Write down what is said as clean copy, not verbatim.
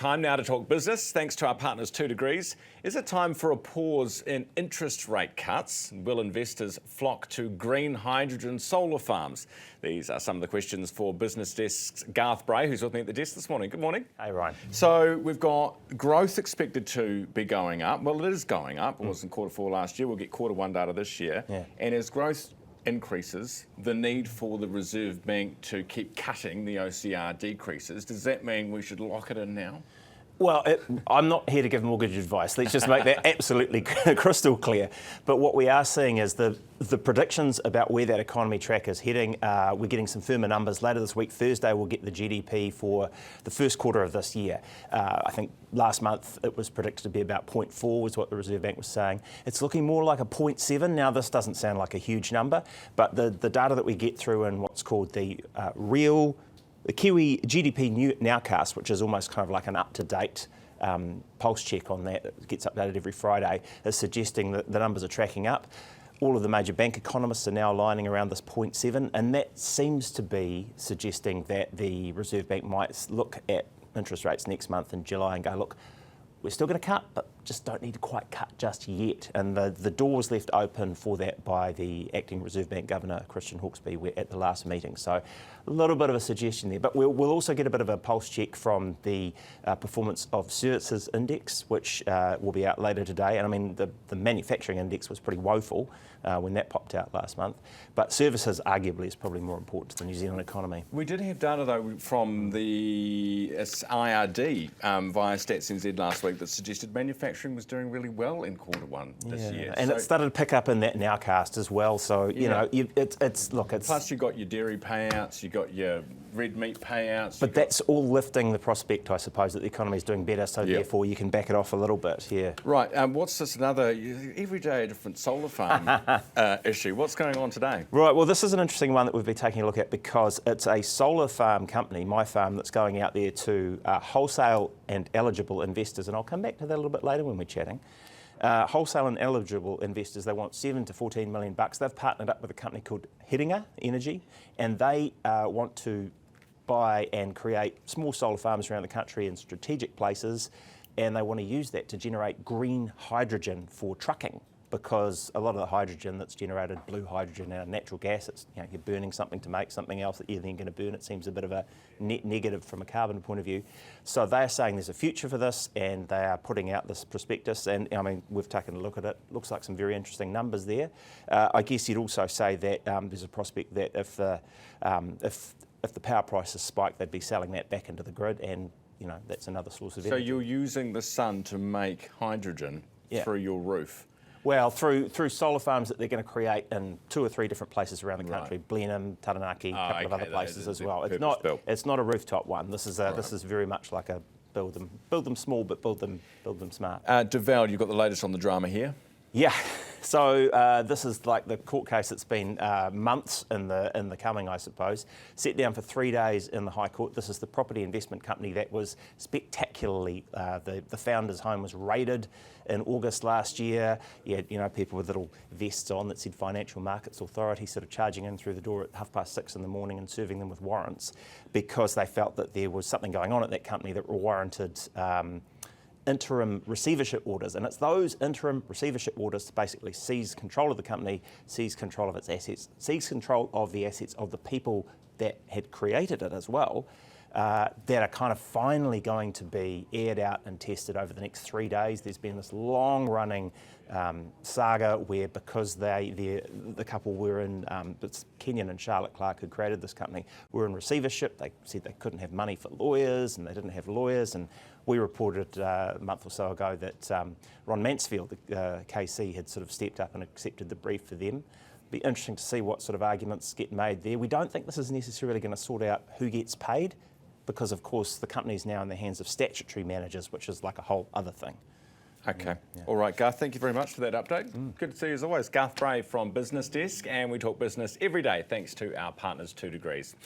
Time now to talk business, thanks to our partners 2degrees. Is it time for a pause in interest rate cuts? Will investors flock to green hydrogen solar farms? These are some of the questions for BusinessDesk's Garth Bray, who's with me at the desk this morning. Good morning. Hey, Ryan. So we've got growth expected to be going up. Well, it is going up. It was in Q4 last year. We'll get Q1 data this year. Yeah. And as growth increases, the need for the Reserve Bank to keep cutting the OCR decreases. Does that mean we should lock it in now? Well, I'm not here to give mortgage advice. Let's just make that absolutely crystal clear. But what we are seeing is the predictions about where that economy track is heading. We're getting some firmer numbers later this week. Thursday, we'll get the GDP for the first quarter of this year. I think last month it was predicted to be about 0.4 was what the Reserve Bank was saying. It's looking more like a 0.7. Now, this doesn't sound like a huge number, but the data that we get through in what's called the Kiwi GDP Nowcast, which is almost kind of like an up-to-date pulse check on that gets updated every Friday, is suggesting that the numbers are tracking up. All of the major bank economists are now aligning around this 0.7, and that seems to be suggesting that the Reserve Bank might look at interest rates next month in July and go, look, we're still going to cut, but just don't need to quite cut just yet. And the door's left open for that by the acting Reserve Bank Governor, Christian Hawkesby, at the last meeting. So a little bit of a suggestion there. But we'll also get a bit of a pulse check from the Performance of Services Index, which will be out later today. And I mean, the manufacturing index was pretty woeful when that popped out last month. But services arguably is probably more important to the New Zealand economy. We did have data though from the IRD via Stats NZ last week that suggested manufacturing was doing really well in Q1 this year. And it started to pick up in that Nowcast as well. So, you know, it's Plus you got your dairy payouts, you got your red meat payouts. But that's all lifting the prospect, I suppose, that the economy is doing better, so therefore you can back it off a little bit, Right, what's this another, every day a different solar farm issue. What's going on today? Right, well, this is an interesting one that we've been taking a look at because it's a solar farm company, My Farm, that's going out there to wholesale and eligible investors, and I'll come back to that a little bit later when we're chatting. Wholesale and eligible investors, they want $7 to $14 million. They've partnered up with a company called Herald Energy, and they want to buy and create small solar farms around the country in strategic places, and they want to use that to generate green hydrogen for trucking, because a lot of the hydrogen that's generated, blue hydrogen out of natural gas, it's, you know, you're burning something to make something else that you're then going to burn. It seems a bit of a net negative from a carbon point of view. So they are saying there's a future for this, and they are putting out this prospectus, and I mean, we've taken a look at it. Looks like some very interesting numbers there. I guess you'd also say that there's a prospect that if the power prices spike, they'd be selling that back into the grid, and you know, that's another source of energy. So you're using the sun to make hydrogen through your roof? Well, through solar farms that they're going to create in 2 or 3 different places around the country, Blenheim, Taranaki, a couple of other places as well. It's not a rooftop one. This is this is very much like a build them small, but build them smart. Deval, you've got the latest on the drama here. Yeah, so this is like the court case that's been months in the coming, I suppose. Set down for 3 days in the High Court. This is the property investment company that was spectacularly, the founder's home was raided in August last year. You had, you know, people with little vests on that said Financial Markets Authority sort of charging in through the door at 6:30 in the morning and serving them with warrants because they felt that there was something going on at that company that warranted interim receivership orders, and it's those interim receivership orders to basically seize control of the company, seize control of its assets, seize control of the assets of the people that had created it as well, that are kind of finally going to be aired out and tested over the next 3 days. There's been this long-running saga where, because the couple were in, it's Kenyon and Charlotte Clark who created this company, were in receivership. They said they couldn't have money for lawyers, and they didn't have lawyers, and we reported a month or so ago that Ron Mansfield, the KC, had sort of stepped up and accepted the brief for them. Be interesting to see what sort of arguments get made there. We don't think this is necessarily going to sort out who gets paid, because of course the company is now in the hands of statutory managers, which is like a whole other thing. Okay. All right, Garth, thank you very much for that update. Good to see you as always. Garth Bray from Business Desk, and we talk business every day thanks to our partners 2degrees.